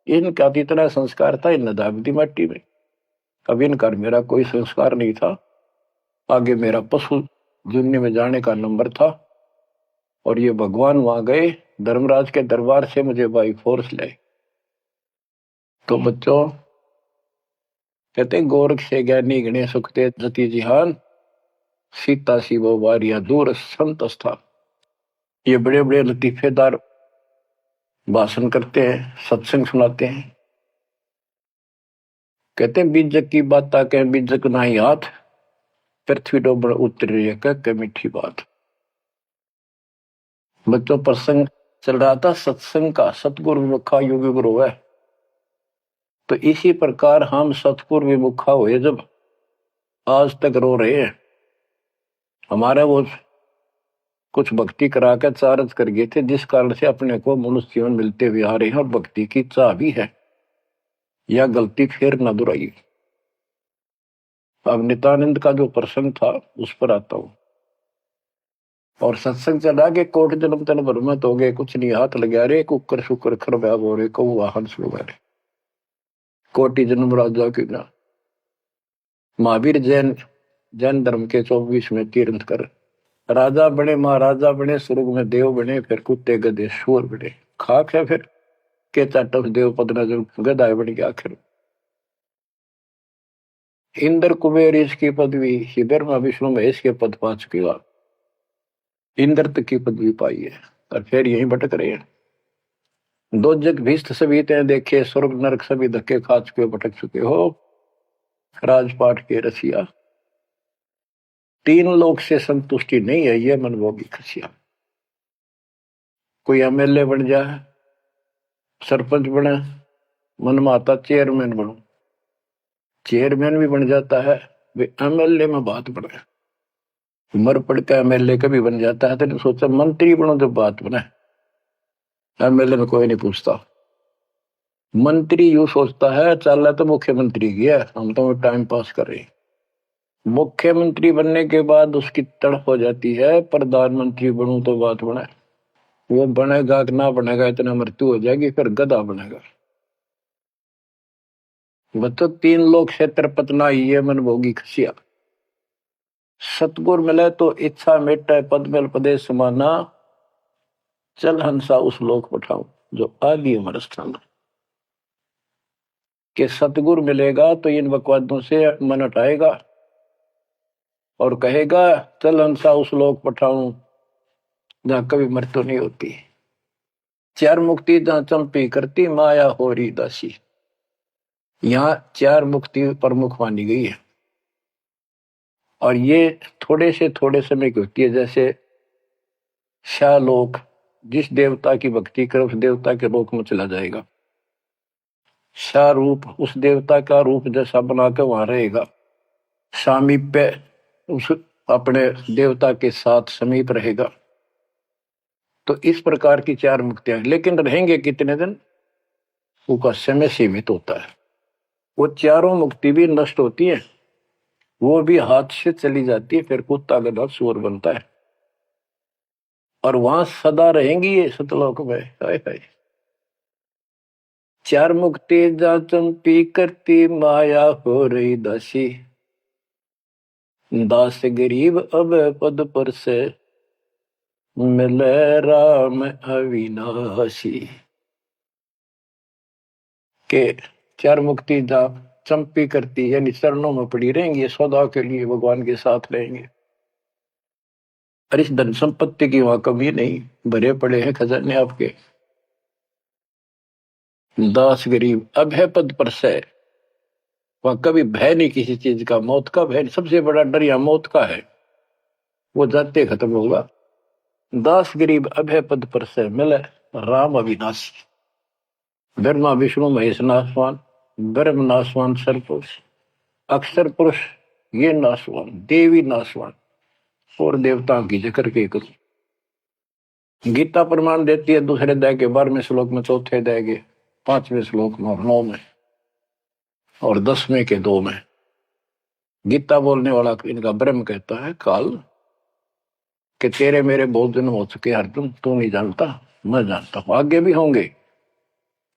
इनका तो इतना संस्कार था, इन दाब दी माटी में। अब इनका मेरा कोई संस्कार नहीं था, आगे मेरा पशु दुनिया में जाने का नंबर था, और ये भगवान वहां गए, धर्मराज के दरबार से मुझे बाई फोर्स ले। तो बच्चों कहते गोरख से ज्ञानी गणे सुखते जति जिहान, सीता सी वो वारिया दूर संत था। ये बड़े बड़े लतीफेदार भाषण करते हैं, सत्संग सुनाते हैं। कहते बीजक की बात कह बीजक ना ही हाथ, पृथ्वी डोबण उतर रही है कह मीठी बात। बच्चों प्रसंग चल रहा था सत्संग का, सतगुरु विमुखा योगी गुरु है। तो इसी प्रकार हम सतगुरु विमुखा हुए जब आज तक रो रहे हैं। हमारे वो कुछ भक्ति करा कर चार्ज कर गए थे, जिस कारण से अपने को मनुष्य जीवन मिलते हुए आ रहे हैं और भक्ति की चाह भी है। यह गलती फिर न दोहराई। अब नित्यानंद का जो प्रसंग था उस पर आता हूं। और सत्संग चला के कोट जन्म तन भ्रमत हो गए, कुछ नहीं हाथ लगा रे, कुकर शुकर खरब्याब हो रहे, कहू वाहन सुगा रहे, कोटि जन्म राजा की ना। महावीर जैन जैन धर्म के 24वें तीर्थंकर राजा बने, महाराजा बने, स्वर्ग में देव बने, फिर कुत्ते गधे शोर बने। खाक है फिर के चाटव देव पद नजर गदाय बन गया। आखिर इंद्र कुबेर इसकी पदवी, ब्रह्मा विष्णु महेश के पद पा चुके बाद इंद्र तक की पदवी पाई है और फिर यहीं भटक रहे हैं। दो जग भीष्ट सभी ते देखे, स्वर्ग नरक सभी धक्के खा चुके भटक चुके हो। राजपाट के रसिया, तीन लोक से संतुष्टि नहीं है ये मनभोगी खसिया। कोई एमएलए बन जाए, सरपंच बने, मन में आता चेयरमैन बनूं, चेयरमैन भी बन जाता है, वे एमएलए में बात बने। मर पड़ का एमएलए कभी बन जाता है तो सोचा मंत्री बनो जब बात बने। एमएलए में कोई नहीं पूछता। मंत्री यूं सोचता है चल तो मुख्यमंत्री गया, हम तो टाइम पास कर रहे। मुख्यमंत्री बनने के बाद उसकी तड़प हो जाती है प्रधानमंत्री बनूं तो बात बने। वो बनेगा कि ना बनेगा, इतना मृत्यु हो जाएगी, फिर गधा बनेगा। बच्चों तीन लोग से तरपतना ही है मनभोगी खसिया। सतगुर मिले तो इच्छा मेटे, पद मिल पदे समाना, चल हंसा उस लोक पठाऊं जो आदि अमर स्थान। के सतगुर मिलेगा तो इन बकवादों से मन हटाएगा और कहेगा चल हंसा उस लोक पठाऊं जहां कभी मृत्यु नहीं होती। चार मुक्ति जहां चंपी करती, माया हो रही दासी। यहां चार मुक्ति प्रमुख मानी गई है और ये थोड़े समय की होती है। जैसे शाह लोक, जिस देवता की भक्ति करे उस देवता के लोक में चला जाएगा। शाह रूप उस देवता का रूप जैसा बनाकर वहां रहेगा, सामीप्य उस अपने देवता के साथ समीप रहेगा। तो इस प्रकार की चार मुक्तियां, लेकिन रहेंगे कितने दिन, उसका समय सीमित होता है। वो चारों मुक्ति भी नष्ट होती है, वो भी हाथ से चली जाती है, फिर कुत्ता गधा सुअर बनता है और वहां सदा रहेंगी ये सतलोक में। हाय हाय। चार मुक्ति जा चंपी करती, माया हो रही दासी, दास गरीब अब पद पर से, मिले राम अविनाशी। के चार मुक्ति जा चंपी करती यानी चरणों में पड़ी रहेंगी, सदा के लिए भगवान के साथ रहेंगे। और इस धन संपत्ति की वहां कमी नहीं, भरे पड़े हैं खजाने आपके। दास गरीब अभय पद पर से, वहां कभी भय नहीं किसी चीज का, मौत का भय। सबसे बड़ा डर या मौत का है, वो जाते खत्म होगा। दास गरीब अभय पद पर से, मिले राम अविनाशी। ब्रह्मा विष्णु महेश नासवान, ब्रह्म नासवान सरपुरुष, अक्षर पुरुष ये नासवान, देवी नासवान और देवताओं की जिक्र के करूं। गीता प्रमाण देती है दूसरे अध्याय के 12वें श्लोक में, चौथे अध्याय के 5वें श्लोक में और 9 में और 10वें के 2 में। गीता बोलने वाला इनका ब्रह्म कहता है काल कि तेरे मेरे बहुत जन्म हो चुके अर्जुन, तू नहीं जानता, मैं जानता हूं, आगे भी होंगे।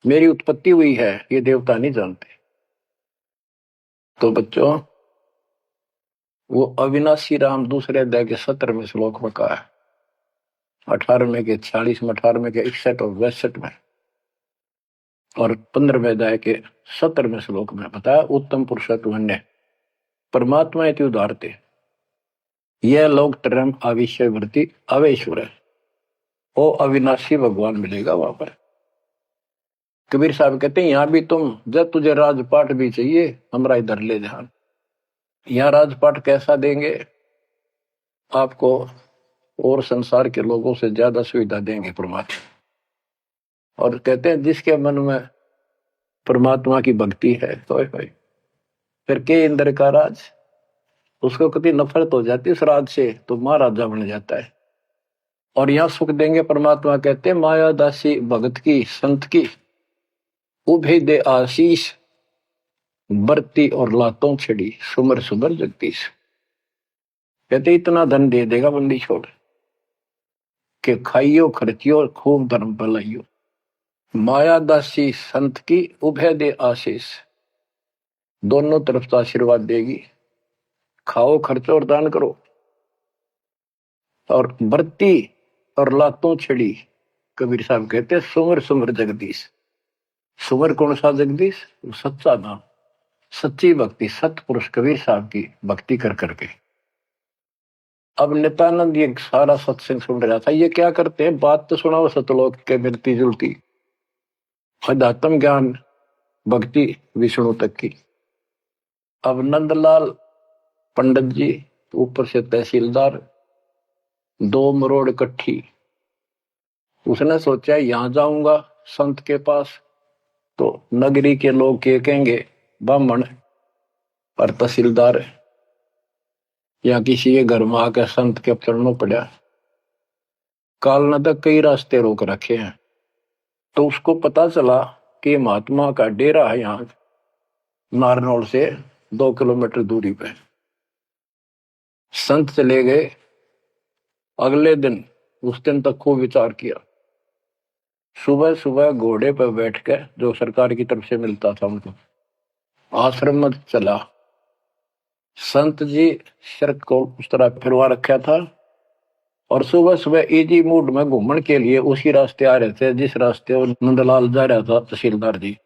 मेरी उत्पत्ति हुई है, ये देवता नहीं जानते। तो बच्चों वो अविनाशी राम दूसरे अध्याय के 17वें श्लोक में कहा है, 18वें के 46 में, 18वें के 61 और 62 में और 15वें अध्याय के 17वें श्लोक में बताया। उत्तम पुरुषत्व परमात्मा इति उदारते, यह लोग तरम अविश्य वृत्ति अवेश्वर है। वो अविनाशी भगवान मिलेगा वहां पर। कबीर साहब कहते हैं यहां भी तुम जब तुझे राजपाट भी चाहिए, हमरा इधर ले ध्यान। यहाँ राजपाट कैसा देंगे आपको, और संसार के लोगों से ज्यादा सुविधा देंगे परमात्मा। और कहते हैं जिसके मन में परमात्मा की भक्ति है तो फिर के इंद्र का राज, उसको कभी नफरत हो जाती है उस राज से तो महाराजा बन जाता है। और यहाँ सुख देंगे परमात्मा, कहते हैं माया दासी भगत की संत की उभे दे आशीष, बरती और लातों छिड़ी सुमर सुमर जगदीश। कहते इतना धन दे देगा बंदी छोड़ के खाइयो खर्चियो खूब धर्म भलाइयो। माया दासी संत की उभय दे आशीष, दोनों तरफ से आशीर्वाद देगी। खाओ खर्चो और दान करो। और बरती और लातों छिड़ी, कबीर साहब कहते हैं सुमर सुमर जगदीश। सुमर कौन सा जगदीश? सच्चा नाम, सच्ची भक्ति, सतपुरुष कबीर साहब की भक्ति कर करके। अब नित्यानंद ये सारा सत्संग सुन रहा था। ये क्या करते हैं, बात तो सुना वो सतलोक के मिलती जुलती, अध्यात्म ज्ञान भक्ति विष्णु तक की। अब नंदलाल पंडित जी ऊपर से तहसीलदार, 2 मरोड़ इकट्ठी। उसने सोचा यहां जाऊंगा संत के पास तो नगरी के लोग क्या कहेंगे, ब्राह्मण और तहसीलदार या किसी के घर में आकर संत के चरणों पड़ा। काल ने तक कई रास्ते रोक रखे हैं। तो उसको पता चला कि महात्मा का डेरा है यहाँ नारनौल से 2 किलोमीटर दूरी पे। संत चले गए। अगले दिन, उस दिन तक खूब विचार किया। सुबह सुबह घोड़े पर बैठ के, जो सरकार की तरफ से मिलता था उनको, आश्रम में चला। संत जी शर्त को उस तरह फिरवा रखा था और सुबह सुबह इजी मूड में घूमने के लिए उसी रास्ते आ रहे थे जिस रास्ते वो नंदलाल जा रहा था तहसीलदार जी।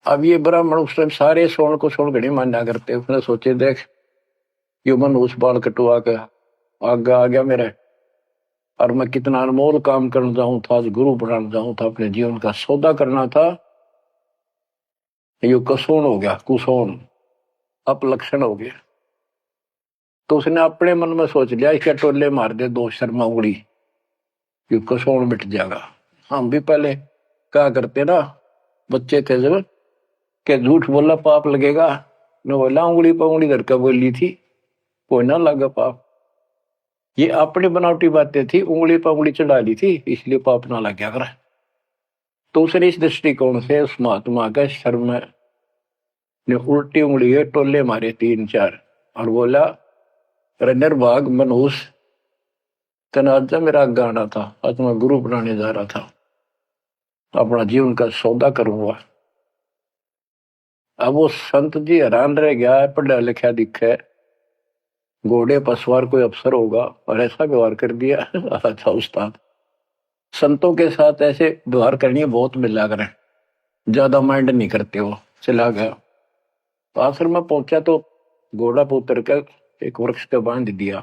अब ये ब्राह्मण उस टाइम सारे सोन को सोन घड़ी मान्या करते। उसने सोचे देख यो मन उस बाल कटवा के आगे आ गया मेरे, और मैं कितना अनमोल काम करना चाहूं था, आज गुरु बनाना चाहूं था, अपने जीवन का सौदा करना था, यो कसोन हो गया, कुसोन अपलक्षण हो गया। तो उसने अपने मन में सोच लिया इसके टोले मार दे 2 शर्मा उंगली, यो कसोन मिट जाएगा। हम भी पहले क्या करते ना, बच्चे थे जब, के झूठ बोला पाप लगेगा, न बोला उंगली पर उंगली धर कर बोली थी, कोई ना लगा पाप। ये अपनी बनावटी बातें थी, उंगली पर उंगली चढ़ा ली थी इसलिए पाप ना लग गया कर। तो उसने इस दृष्टिकोण से उस महात्मा का शर्म ने उल्टी उंगली है टोले मारे 3-4 और बोला निर्भाग मनहूस, तनाजा मेरा गाना था, आज मैं गुरु बनाने जा रहा था, अपना जीवन का सौदा करूंगा। अब वो संत जी हैरान रह गया, पढ़ा लिखा दिखे, घोड़े पर सवार कोई अफसर होगा और ऐसा व्यवहार कर दिया। अच्छा उस्ताद, संतों के साथ ऐसे व्यवहार करनी बहुत मिला करें, ज्यादा माइंड नहीं करते। वो चला गया। आश्रम में पहुंचा तो घोड़ा पर उतर कर एक वृक्ष पे बांध दिया।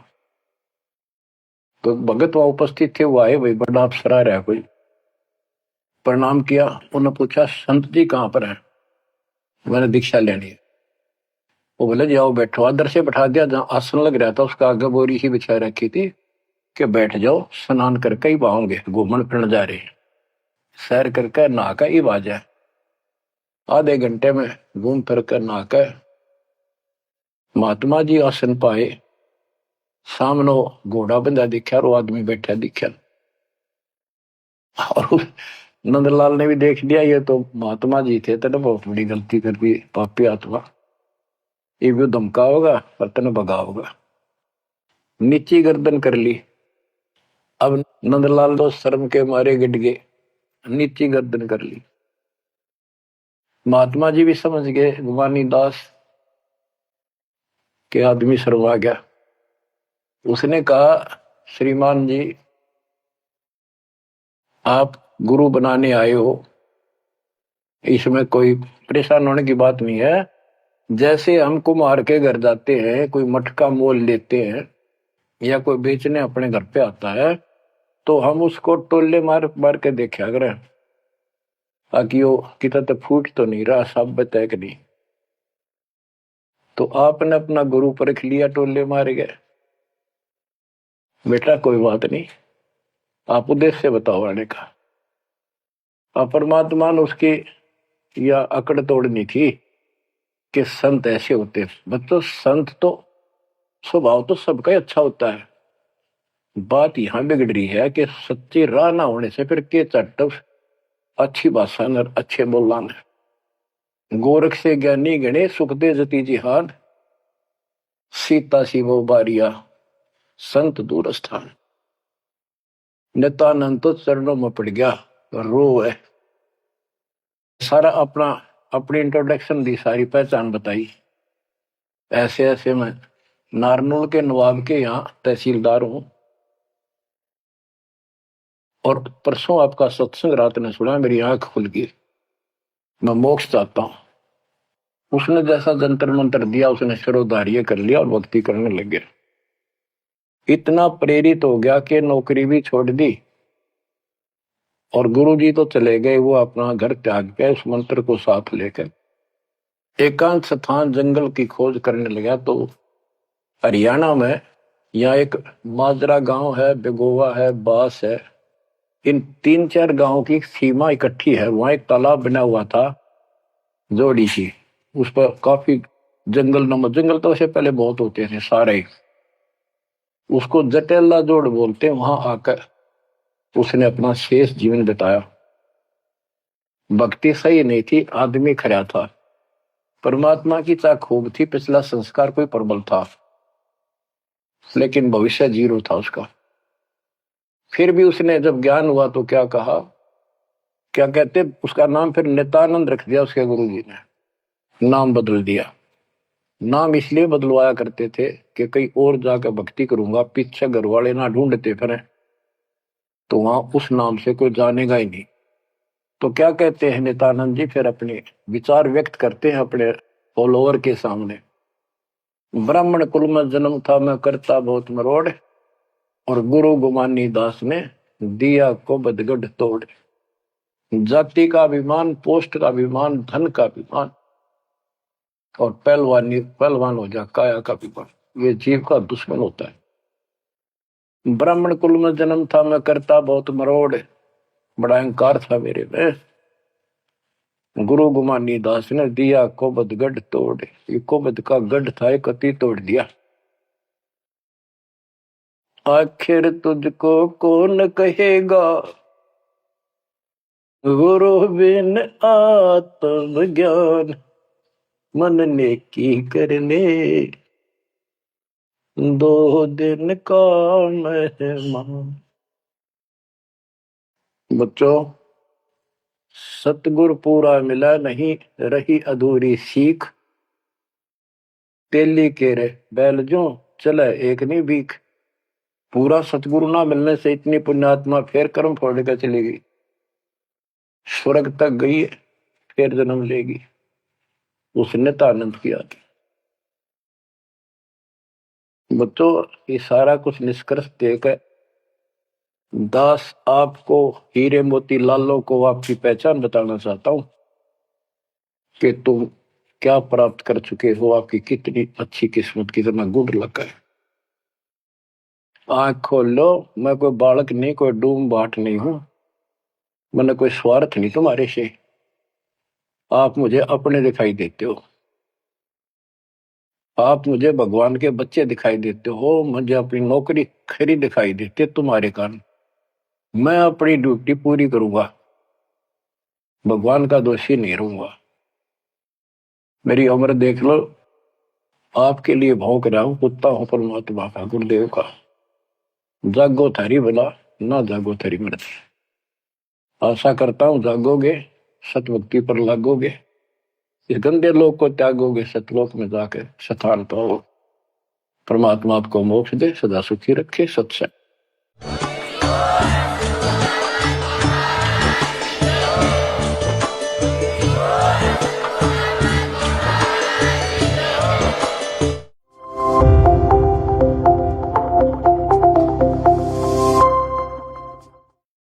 तो भगत वहां उपस्थित थे, वो आए, भाई बड़ा अफसर आ रहा है कोई। प्रणाम किया। उन्होंने पूछा संत जी कहाँ पर है? मैंने दीक्षा लेनी है। वो बोले जाओ बैठो। आदर से बैठा दिया। जहाँ आसन लग रहा था उसका आगे बोरी ही बिछा रखी थी कि बैठ जाओ, स्नान करके ही बाहोंगे, घूमन फिरन जा रहे, सैर करके नहा कर ही बाजा। आधे घंटे में घूम फिर कर नहा कर महात्मा जी आसन पाए। सामने घोड़ा बंधा दिखा और वो आदमी बैठा दिखा। और नंदलाल ने भी देख लिया ये तो महात्मा जी थे, तेने बहुत बड़ी गलती कर दी, पापी आत्मा, ये भी धमका होगा और तेने भगा होगा। नीची गर्दन कर ली। अब नंदलाल तो शर्म के मारे गिट गए, नीची गर्दन कर ली। महात्मा जी भी समझ गए गुमानी दास के आदमी शर्मा गया। उसने कहा श्रीमान जी आप गुरु बनाने आए हो, इसमें कोई परेशान होने की बात नहीं है। जैसे हम कुम्हार के घर जाते हैं, कोई मटका मोल लेते हैं या कोई बेचने अपने घर पे आता है तो हम उसको टोले मार मार के देखा करें ताकि वो कितना तो फूट तो नहीं रहा, सब बताए कि नहीं। तो आपने अपना गुरु परख लिया, टोले मार गए। बेटा कोई बात नहीं, आप उद्देश्य बताओ आने का। और परमात्मा ने उसकी या अकड़ तोड़नी थी कि संत ऐसे होते हैं। बच्चों संत तो स्वभाव तो सबका ही अच्छा होता है। बात यहां बिगड़ रही है कि सच्ची राह ना होने से फिर के चट्ट अच्छी भाषा न अच्छे बोलना न। गोरख से ज्ञानी गणे सुख दे जती जिहान, सीता सी वो बारिया संत दूर स्थान। नित्यानंद तो चरणों में पड़ गया, रो है। सारा अपना अपनी इंट्रोडक्शन दी, सारी पहचान बताई। ऐसे ऐसे मैं नारनौल के नवाब के यहाँ तहसीलदार हूं, और परसों आपका सत्संग रात ने सुना, मेरी आंख खुल गई। मैं मोक्ष चाहता हूं। उसने जैसा जंतर मंत्र दिया, उसने सिरोधार्य कर लिया और भक्ति करने लग गया। इतना प्रेरित हो गया कि नौकरी भी छोड़ दी, और गुरुजी तो चले गए, वो अपना घर त्याग के उस मंत्र को साथ लेकर एकांत स्थान जंगल की खोज करने लगा। तो हरियाणा में यहाँ एक माजरा गांव है, बेगोवा है, बास है, इन 3-4 गांवों की सीमा इकट्ठी है। वहां एक तालाब बना हुआ था, जोड़ी सी। उस पर काफी जंगल नमक, जंगल तो वैसे पहले बहुत होते थे सारे, उसको जटेला जोड़ बोलते। वहां आकर उसने अपना शेष जीवन बिताया। भक्ति सही नहीं थी, आदमी खरा था, परमात्मा की चाह खूब थी, पिछला संस्कार कोई प्रबल था, लेकिन भविष्य जीरो था उसका। फिर भी उसने जब ज्ञान हुआ तो क्या कहा, क्या कहते, उसका नाम फिर नित्यानंद रख दिया उसके गुरु जी ने। नाम बदल दिया। नाम इसलिए बदलवाया करते थे कि कहीं और जाकर भक्ति करूंगा, पीछे घर वाले ना ढूंढते फिर, तो वहां उस नाम से कोई जानेगा ही नहीं। तो क्या कहते हैं नित्यानंद जी, फिर अपने विचार व्यक्त करते हैं अपने फॉलोअर के सामने। ब्राह्मण कुल में जन्म था, मैं करता बहुत मरोड़, और गुरु गुमानी दास ने दिया को बदगढ़ तोड़। जाति का अभिमान, पोस्ट का अभिमान, धन का अभिमान, और पहलवान हो जा काया का अभिमान, ये जीव का दुश्मन होता है। ब्राह्मण कुल में जन्म था, मैं करता बहुत मरोड़, बड़ा अहंकार था मेरे में। गुरु गुमानी दास ने दिया कोबद गढ़ तोड़। ये कोबद का गढ़ था, एक कति तोड़ दिया। आखिर तुझको कौन कहेगा, गुरु बिन आत्म ज्ञान, मन ने की करने दो दिन का मेहमान। बच्चों सतगुरु पूरा मिला नहीं, रही अधूरी सीख, तेली के रे बैल जो चले एक नहीं भीख। पूरा सतगुरु ना मिलने से इतनी पुण्यात्मा फिर कर्म फोड़ कर चली गई, स्वर्ग तक गई, फिर जन्म लेगी। उसने तो आनंद किया। बच्चों ये सारा कुछ निष्कर्ष देकर दास आपको, हीरे मोती लालों को आपकी पहचान बताना चाहता हूं कि तुम क्या प्राप्त कर चुके हो, आपकी कितनी अच्छी किस्मत, कितना गुड लक है। आंख खोल लो, मैं कोई बालक नहीं, कोई डूम बाट नहीं हूं, मैंने कोई स्वार्थ नहीं तुम्हारे से। आप मुझे अपने दिखाई देते हो, आप मुझे भगवान के बच्चे दिखाई देते हो, मुझे अपनी नौकरी खरी दिखाई देती तुम्हारे कारण। मैं अपनी ड्यूटी पूरी करूंगा, भगवान का दोषी नहीं रहूंगा। मेरी उम्र देख लो, आपके लिए भौंक रहा हूं, कुत्ता हूं परमात्मा का, गुरुदेव का। जागो थारी भला, ना जागो थारी मर्जी। आशा करता हूं जागोगे, सतभक्ति पर लागोगे, इस गंदे लोक को त्यागोगे, सतलोक में जाकर स्थान पाओ। परमात्मा आपको मोक्ष दे, सदा सुखी रखे। सत्संग।